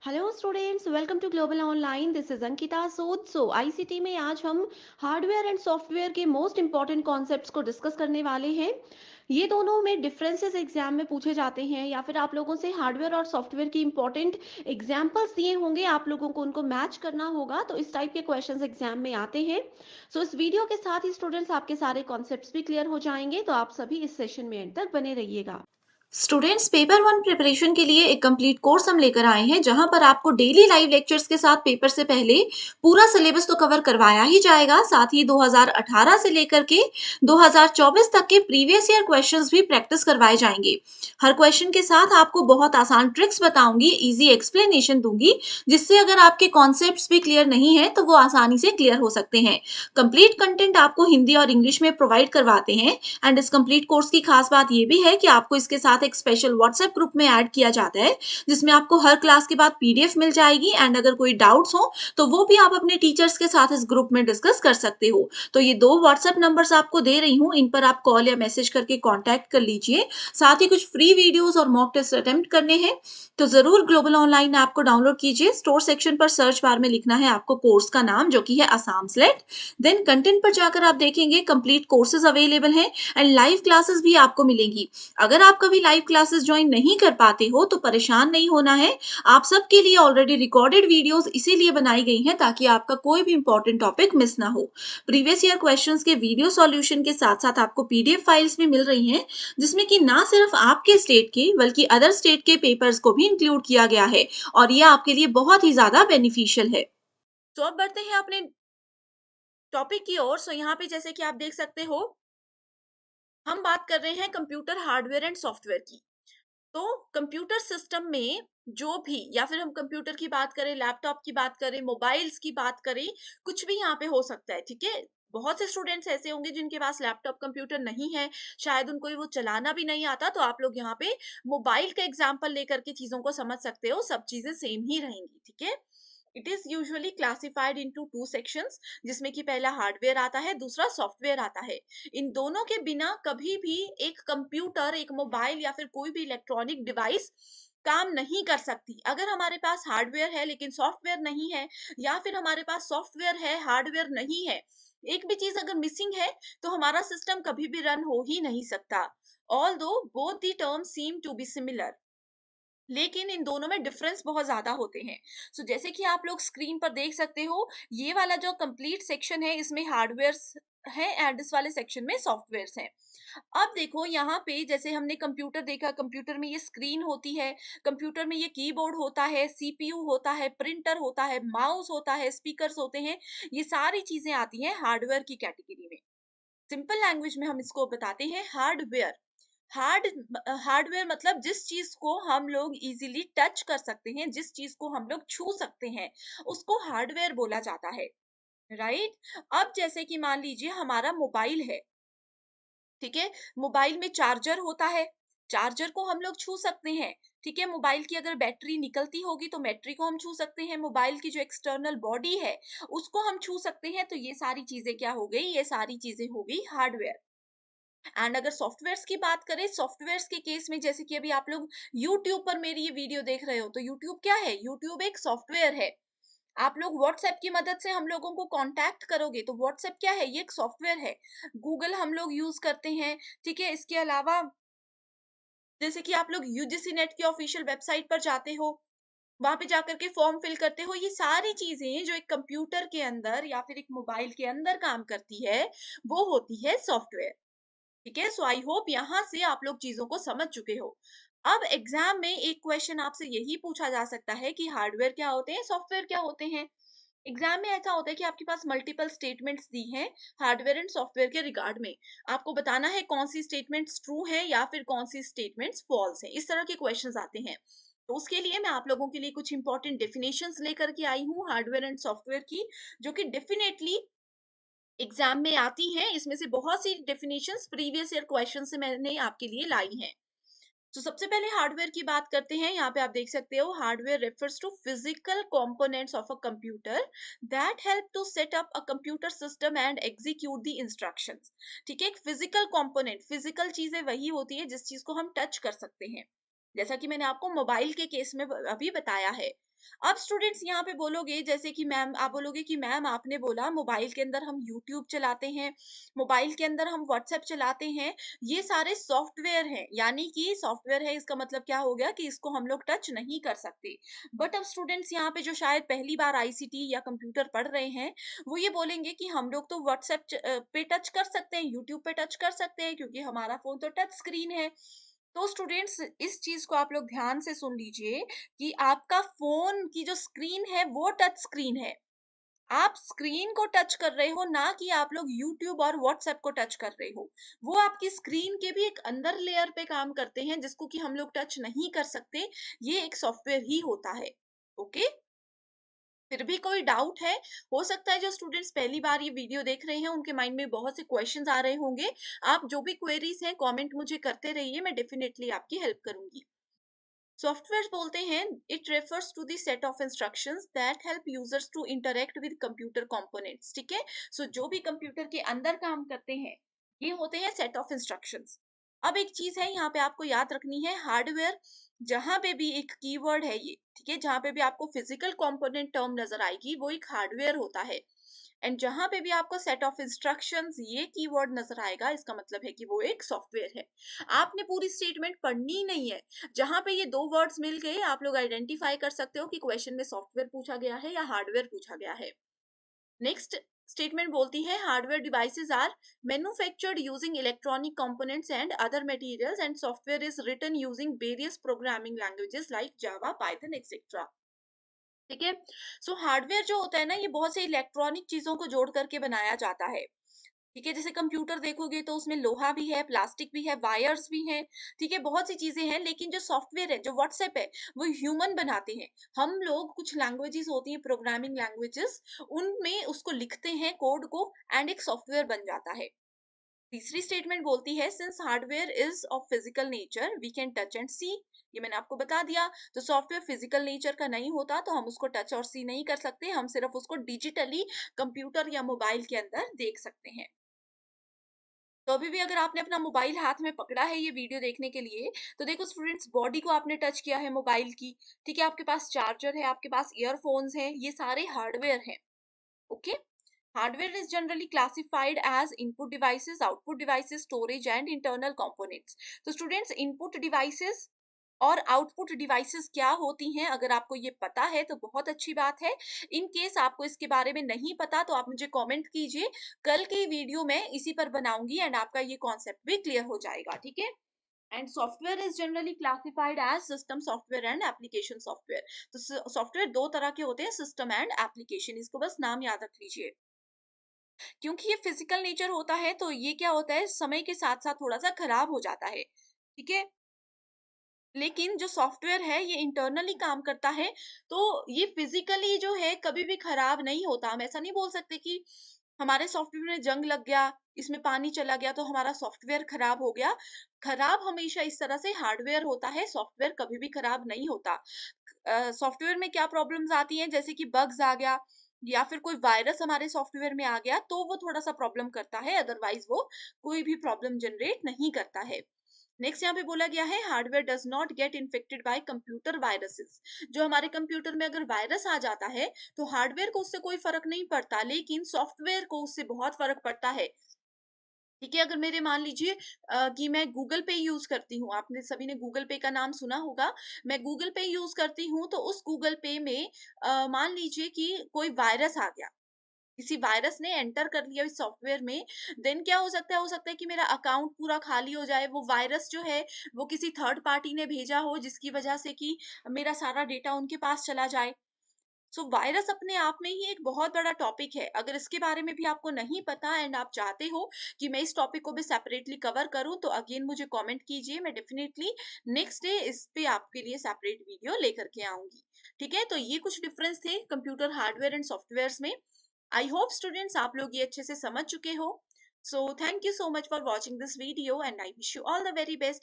Hello students, welcome to global online. This is Ankita Sood. ICT में आज हम हार्डवेयर एंड सॉफ्टवेयर के मोस्ट इंपॉर्टेंट कॉन्सेप्ट्स को डिस्कस करने वाले हैं। ये दोनों में डिफरेंसेस एग्जाम में पूछे जाते हैं, या फिर आप लोगों से हार्डवेयर और सॉफ्टवेयर की इंपॉर्टेंट एग्जाम्पल्स दिए होंगे, आप लोगों को उनको मैच करना होगा। तो इस टाइप के क्वेश्चंस एग्जाम में आते हैं। इस वीडियो के साथ ही स्टूडेंट्स आपके सारे कॉन्सेप्ट्स भी क्लियर हो जाएंगे, तो आप सभी इस सेशन में एंड तक बने रहिएगा। स्टूडेंट्स, पेपर वन प्रिपरेशन के लिए एक कंप्लीट कोर्स हम लेकर आए हैं जहां पर आपको डेली लाइव लेक्चर्स के साथ पेपर से पहले पूरा सिलेबस तो कवर करवाया ही जाएगा, साथ ही 2018 से लेकर के 2024 तक के प्रीवियस ईयर क्वेश्चंस भी प्रैक्टिस करवाए जाएंगे। हर क्वेश्चन के साथ आपको बहुत आसान ट्रिक्स बताऊंगी, इजी एक्सप्लेनेशन दूंगी, जिससे अगर आपके कॉन्सेप्ट्स भी क्लियर नहीं है तो वो आसानी से क्लियर हो सकते हैं। कंप्लीट कंटेंट आपको हिंदी और इंग्लिश में प्रोवाइड करवाते हैं। एंड इस कंप्लीट कोर्स की खास बात ये भी है कि आपको इसके साथ एक स्पेशल व्हाट्सएप ग्रुप में ऐड किया जाता है, जिसमें आपको हर क्लास के बाद पीडीएफ मिल जाएगी। एंड अगर कोई डाउट्स हो तो वो भी आप अपने टीचर्स के साथ इस ग्रुप में डिस्कस कर सकते हो। तो ये दो व्हाट्सएप नंबर्स आपको दे रही हूँ, इन पर आप कॉल या मैसेज करके कॉन्टैक्ट कर लीजिए। साथ ही कुछ फ्री वीडियोस और मॉक टेस्ट अटेम्प्ट करने हैं, तो जरूर ग्लोबल ऑनलाइन ऐप को डाउनलोड कीजिए। स्टोर सेक्शन पर सर्च बार में लिखना है आपको कोर्स का नाम, जो कि है असम स्लेट। देन कंटेंट पर जाकर आप देखेंगे कंप्लीट कोर्सेज अवेलेबल हैं एंड लाइव क्लासेस भी आपको मिलेंगी। अगर आप कभी लाइव क्लासेस ज्वाइन नहीं कर पाते हो तो परेशान नहीं होना है। आप सबके लिए ऑलरेडी रिकॉर्डेड वीडियोस इसीलिए बनाई गई हैं ताकि आपका कोई भी इंपॉर्टेंट टॉपिक मिस ना हो। प्रीवियस ईयर क्वेश्चंस के वीडियो सॉल्यूशन के साथ साथ आपको पीडीएफ फाइल्स भी मिल रही हैं, जिसमें कि ना सिर्फ आपके स्टेट के बल्कि अदर स्टेट के पेपर्स को भी इंक्लूड किया गया है, और यह आपके लिए बहुत ही ज्यादा बेनिफिशियल है। तो अब बढ़ते हैं अपने टॉपिक की ओर। यहाँ पे जैसे कि आप देख सकते हो, हम बात कर रहे हैं कंप्यूटर हार्डवेयर एंड सॉफ्टवेयर की। तो कंप्यूटर सिस्टम में जो भी, या फिर हम कंप्यूटर की बात करें, लैपटॉप की बात करें, मोबाइल्स की बात करें, कुछ भी यहाँ पे हो सकता है। ठीक है, बहुत से स्टूडेंट्स ऐसे होंगे जिनके पास लैपटॉप कंप्यूटर नहीं है, शायद उनको वो चलाना भी नहीं आता, तो आप लोग यहाँ पे मोबाइल का एग्जाम्पल लेकर के चीजों को समझ सकते हो। सब चीजें सेम ही रहेंगी। ठीक है, it is usually classified into two sections, जिसमें कि पहला हार्डवेयर आता है, दूसरा सॉफ्टवेयर आता है। इन दोनों के बिना कभी भी एक कंप्यूटर, एक मोबाइल या फिर कोई भी इलेक्ट्रॉनिक डिवाइस काम नहीं कर सकती। अगर हमारे पास हार्डवेयर है लेकिन सॉफ्टवेयर नहीं है, या फिर हमारे पास सॉफ्टवेयर है हार्डवेयर नहीं है, एक भी चीज अगर मिसिंग है, तो हमारा सिस्टम कभी भी रन हो ही नहीं सकता। Although both the terms seem to be similar, लेकिन इन दोनों में डिफरेंस बहुत ज्यादा होते हैं। जैसे कि आप लोग स्क्रीन पर देख सकते हो, ये वाला जो कंप्लीट सेक्शन है इसमें हार्डवेयर है एंड इस वाले सेक्शन में सॉफ्टवेयर हैं। अब देखो यहाँ पे, जैसे हमने कंप्यूटर देखा, कंप्यूटर में ये स्क्रीन होती है, कंप्यूटर में ये कीबोर्ड होता है, सीपीयू होता है, प्रिंटर होता है, माउस होता है, स्पीकर्स होते हैं। ये सारी चीजें आती हैं हार्डवेयर की कैटेगरी में। सिंपल लैंग्वेज में हम इसको बताते हैं हार्डवेयर। हार्ड हार्डवेयर मतलब जिस चीज को हम लोग इजीली टच कर सकते हैं, जिस चीज को हम लोग छू सकते हैं, उसको हार्डवेयर बोला जाता है। राइट। अब जैसे कि मान लीजिए हमारा मोबाइल है। ठीक है, मोबाइल में चार्जर होता है, चार्जर को हम लोग छू सकते हैं। ठीक है, मोबाइल की अगर बैटरी निकलती होगी तो बैटरी को हम छू सकते हैं, मोबाइल की जो एक्सटर्नल बॉडी है उसको हम छू सकते हैं। तो ये सारी चीजें क्या हो गई, ये सारी चीजें हो गई हार्डवेयर। एंड अगर सॉफ्टवेयर्स की बात करें, सॉफ्टवेयर्स के केस में, जैसे कि अभी आप लोग यूट्यूब पर मेरी ये वीडियो देख रहे हो, तो यूट्यूब क्या है, यूट्यूब एक सॉफ्टवेयर है। आप लोग व्हाट्सएप की मदद से हम लोगों को कांटेक्ट करोगे, तो व्हाट्सएप क्या है, ये एक सॉफ्टवेयर है। गूगल हम लोग यूज करते हैं। ठीक है, इसके अलावा जैसे कि आप लोग यूजीसी नेट की ऑफिशियल वेबसाइट पर जाते हो, वहां पे जाकर के फॉर्म फिल करते हो, ये सारी चीजें जो एक कंप्यूटर के अंदर या फिर एक मोबाइल के अंदर काम करती है, वो होती है सॉफ्टवेयर। ठीक है, सो आई होप यहाँ से आप लोग चीजों को समझ चुके हो। अब एग्जाम में एक क्वेश्चन आपसे यही पूछा जा सकता है कि हार्डवेयर क्या होते हैं, सॉफ्टवेयर क्या होते हैं। एग्जाम में ऐसा होता है कि आपके पास मल्टीपल स्टेटमेंट्स दी हैं हार्डवेयर एंड सॉफ्टवेयर के रिगार्ड में। आपको बताना है कौन सी स्टेटमेंट्स ट्रू है या फिर कौन सी स्टेटमेंट्स फॉल्स है। इस तरह के क्वेश्चंस आते हैं। तो उसके लिए मैं आप लोगों के लिए कुछ इंपॉर्टेंट डेफिनेशंस लेकर के आई हूँ हार्डवेयर एंड सॉफ्टवेयर की, जो कि डेफिनेटली एग्जाम में आती हैं। इसमें से बहुत सी डेफिनेशंस प्रीवियस ईयर क्वेश्चन से मैंने आपके लिए लाई हैं। तो सबसे पहले हार्डवेयर की बात करते हैं। यहाँ पे आप देख सकते हो, hardware refers to physical components of a computer that help to set up a computer system and execute the instructions. ठीक है, एक फिजिकल कंपोनेंट, फिजिकल चीजें वही होती है जिस चीज को हम टच कर सकते हैं, जैसा कि मैंने आपको मोबाइल के केस में अभी बताया है। अब स्टूडेंट्स यहाँ पे बोलोगे, जैसे कि मैम आप बोलोगे कि मैम आपने बोला मोबाइल के अंदर हम यूट्यूब चलाते हैं, मोबाइल के अंदर हम व्हाट्सएप चलाते हैं, ये सारे सॉफ्टवेयर हैं, यानी कि सॉफ्टवेयर है इसका मतलब क्या हो गया कि इसको हम लोग टच नहीं कर सकते। बट अब स्टूडेंट्स यहाँ पे जो शायद पहली बार आईसीटी या कंप्यूटर पढ़ रहे हैं, वो ये बोलेंगे कि हम लोग तो व्हाट्सएप पे टच कर सकते हैं, यूट्यूब पे टच कर सकते हैं, क्योंकि हमारा फोन तो टच स्क्रीन है। तो स्टूडेंट्स इस चीज को आप लोग ध्यान से सुन लीजिए कि आपका फोन की जो स्क्रीन है वो टच स्क्रीन है। आप स्क्रीन को टच कर रहे हो, ना कि आप लोग यूट्यूब और व्हाट्सएप को टच कर रहे हो। वो आपकी स्क्रीन के भी एक अंदर लेयर पे काम करते हैं, जिसको कि हम लोग टच नहीं कर सकते। ये एक सॉफ्टवेयर ही होता है। ओके, फिर भी कोई डाउट है? हो सकता है जो स्टूडेंट्स पहली बार ये वीडियो देख रहे हैं उनके माइंड में बहुत से क्वेश्चंस आ रहे होंगे। आप जो भी क्वेरीज हैं कमेंट मुझे करते रहिए, मैं डेफिनेटली आपकी हेल्प करूंगी। सॉफ्टवेयर बोलते हैं, it refers to the set of instructions that help users to interact with computer components. ठीक है, सो जो भी कंप्यूटर के अंदर काम करते हैं ये होते हैं सेट ऑफ इंस्ट्रक्शंस। अब एक चीज है यहाँ पे आपको याद रखनी है, हार्डवेयर जहां पे भी एक कीवर्ड है ये, ठीक है, जहां पे भी आपको फिजिकल कंपोनेंट टर्म नजर आएगी वो एक हार्डवेयर होता है। एंड जहां पे भी आपको सेट ऑफ इंस्ट्रक्शंस ये कीवर्ड नजर आएगा, इसका मतलब है कि वो एक सॉफ्टवेयर है। आपने पूरी स्टेटमेंट पढ़नी ही नहीं है। जहां पे ये दो वर्ड्स मिल गए आप लोग आइडेंटिफाई कर सकते हो कि क्वेश्चन में सॉफ्टवेयर पूछा गया है या हार्डवेयर पूछा गया है। नेक्स्ट स्टेटमेंट बोलती है, hardware devices are manufactured using electronic components and other materials and software is written using various programming languages like Java, Python etcetera. ठीक है, सो हार्डवेयर जो होता है ना, ये बहुत से इलेक्ट्रॉनिक चीजों को जोड़ करके बनाया जाता है। ठीक है, जैसे कंप्यूटर देखोगे तो उसमें लोहा भी है, प्लास्टिक भी है, वायर्स भी हैं। ठीक है, बहुत सी चीजें हैं, लेकिन जो सॉफ्टवेयर है, जो व्हाट्सएप है, वो ह्यूमन बनाते हैं। हम लोग कुछ लैंग्वेजेस होती हैं प्रोग्रामिंग लैंग्वेजेस, उनमें उसको लिखते हैं कोड को, एंड एक सॉफ्टवेयर बन जाता है। तीसरी स्टेटमेंट बोलती है, since hardware is of physical nature we can touch and see. ये मैंने आपको बता दिया, तो सॉफ्टवेयर फिजिकल नेचर का नहीं होता तो हम उसको टच और सी नहीं कर सकते, हम सिर्फ उसको डिजिटली कंप्यूटर या मोबाइल के अंदर देख सकते हैं। तो अभी भी अगर आपने अपना मोबाइल हाथ में पकड़ा है ये वीडियो देखने के लिए, तो देखो स्टूडेंट्स, बॉडी को आपने टच किया है मोबाइल की। ठीक है, आपके पास चार्जर है, आपके पास ईयरफोन्स हैं, ये सारे हार्डवेयर हैं। Okay, hardware is generally classified as input devices, output devices, storage and internal components. तो स्टूडेंट्स, इनपुट डिवाइसेस और आउटपुट डिवाइसेस क्या होती हैं, अगर आपको ये पता है तो बहुत अच्छी बात है। इन केस आपको इसके बारे में नहीं पता तो आप मुझे कमेंट कीजिए, कल की वीडियो में इसी पर बनाऊंगी एंड आपका ये कॉन्सेप्ट भी क्लियर हो जाएगा। ठीक है, and software is generally classified as system software and application software. तो सॉफ्टवेयर दो तरह के होते हैं, सिस्टम एंड एप्लीकेशन, इसको बस नाम याद रख लीजिए। क्योंकि ये फिजिकल नेचर होता है तो ये क्या होता है, समय के साथ साथ थोड़ा सा खराब हो जाता है। ठीक है, लेकिन जो सॉफ्टवेयर है ये इंटरनली काम करता है, तो ये फिजिकली जो है कभी भी खराब नहीं होता। हम ऐसा नहीं बोल सकते कि हमारे सॉफ्टवेयर में जंग लग गया, इसमें पानी चला गया तो हमारा सॉफ्टवेयर खराब हो गया। खराब हमेशा इस तरह से हार्डवेयर होता है, सॉफ्टवेयर कभी भी खराब नहीं होता। सॉफ्टवेयर में क्या प्रॉब्लम्स आती हैं, जैसे कि बग्स आ गया या फिर कोई वायरस हमारे सॉफ्टवेयर में आ गया तो वो थोड़ा सा प्रॉब्लम करता है, अदरवाइज वो कोई भी प्रॉब्लम जनरेट नहीं करता है। नेक्स्ट यहाँ पे बोला गया है, hardware does not get infected by computer viruses. जो हमारे कंप्यूटर में अगर वायरस आ जाता है तो हार्डवेयर को उससे कोई फर्क नहीं पड़ता, लेकिन सॉफ्टवेयर को उससे बहुत फर्क पड़ता है। ठीक है, अगर मेरे मान लीजिए कि मैं गूगल पे यूज करती हूँ, आपने सभी ने गूगल पे का नाम सुना होगा। मैं गूगल पे यूज करती हूँ तो उस गूगल पे में मान लीजिए कि कोई वायरस आ गया, किसी वायरस ने एंटर कर लिया इस सॉफ्टवेयर में, देन क्या हो सकता है कि मेरा अकाउंट पूरा खाली हो जाए। वो वायरस जो है वो किसी थर्ड पार्टी ने भेजा हो, जिसकी वजह से कि मेरा सारा डेटा उनके पास चला जाए। सो वायरस अपने आप में ही एक बहुत बड़ा टॉपिक है। अगर इसके बारे में भी आपको नहीं पता एंड आप चाहते हो कि मैं इस टॉपिक को भी सेपरेटली कवर करूं, तो अगेन मुझे कमेंट कीजिए, मैं डेफिनेटली नेक्स्ट डे इस पे आपके लिए सेपरेट वीडियो लेकर के आऊंगी। ठीक है, तो ये कुछ डिफरेंस थे कंप्यूटर हार्डवेयर एंड सॉफ्टवेयर में। आई होप स्टूडेंट्स आप लोग ये अच्छे से समझ चुके हो। So thank you so much for watching this video and I wish you all the very best.